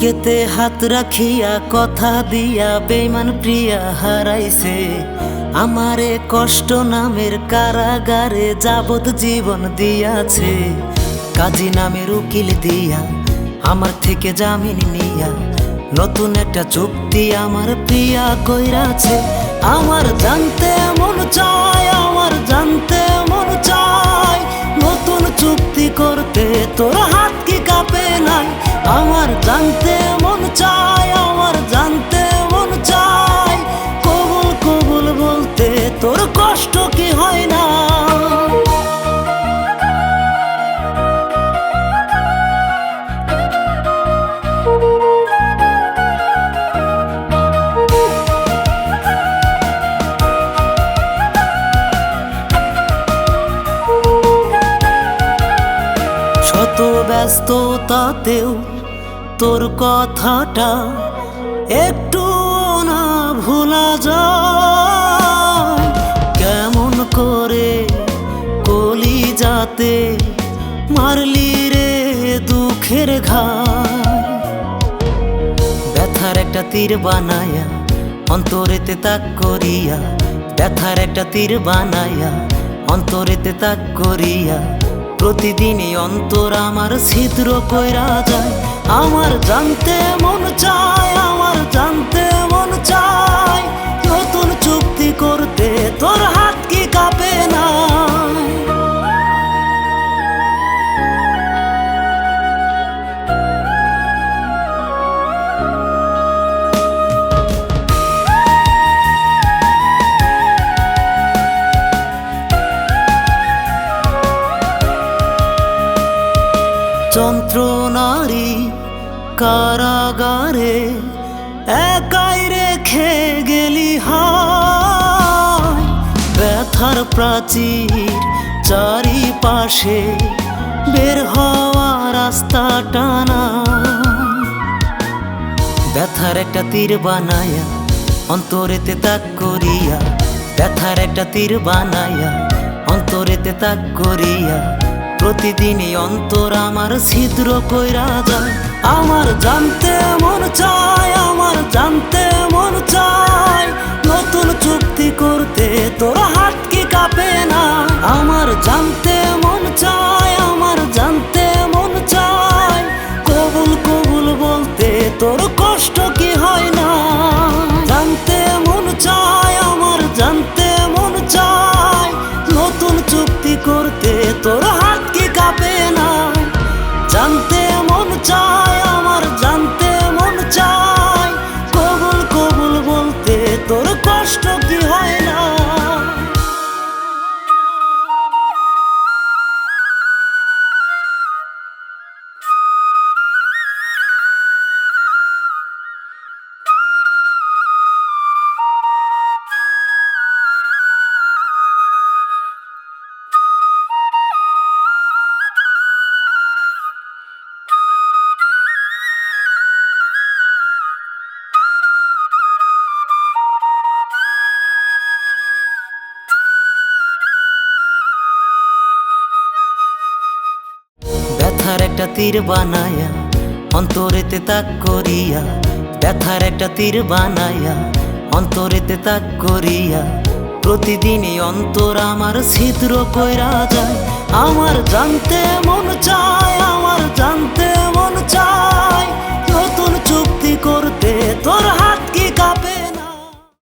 বুকেতে হাত রাখিয়া কথা দিয়া বেঈমান প্রিয়া হারাইছে আমারে কষ্ট নামের কারাগারে যাবত জীবন দিয়াছে। কাজী নামের উকিল দিয়া আমার থেকে জামিন নিয়া নতুন একটা চুক্তি আমার প্রিয়া কইরাছে। আমার জানতে মন চায়, আমার জানতে মন চায়, নতুন চুক্তি করতে তোর হাত কি কাঁপে নাই? আমার জানতে মন চায়, আমার জানতে মন চায়, কবুল কবুল বলতে তোর কষ্ট কি হয় না? শত ব্যস্ততাতেও তোর কথাটা একটু না ভোলা যায়। কেমন করে কলিজাতে মারলি রে দুঃখের ঘায়। ব্যথার একটা তীর বানায়া অন্তরেতে তাক করিয়া, ব্যথার একটা তীর বানায়া অন্তরেতে তাক করিয়া, প্রতিদিনই অন্তর আমার ছিদ্র কইরা যায়। আমার জানতে মন চায়, আমার জানতে মন চায়, নতুন চুক্তি করতে তোর হাত কি কাঁপে না? যন্ত্রণারি কারাগারে একাই রেখে গেলি হায়। ব্যথার প্রাচীর চারিপাশে বের হওয়া রাস্তাটা না। ব্যথার একটা তীর বানায়া অন্তরেতে তাক করিয়া, ব্যথার একটা তীর বানায়া অন্তরেতে তাক করিয়া, প্রতিদিনই অন্তর আমার ছিদ্র কইরা যায়। আমার জানতে মন চায়, আমার জানতে মন চায়, নতুন চুক্তি করতে তোর হাত কি কাঁপে না? আমার জানতে মন চায়, আমার জানতে মন চায়, কবুল কবুল বলতে তোর কষ্ট কি হয় না? জানতে মন চায়, আমার জানতে মন চায়, নতুন চুক্তি করতে তোর হাত কি কাঁপে না? জানতে মন চায়, আমার জানতে মন চায়, কবুল কবুল বলতে তোর কষ্ট কি হয় না? ব্যথার একটা তীর বানায়া অন্তরেতে তাক করিয়া, ব্যথার একটা তীর বানায়া অন্তরেতে তাক করিয়া, প্রতিদিনই অন্তর আমার ছিদ্র কইরা যায়। আমার জানতে মন চায়, আমার জানতে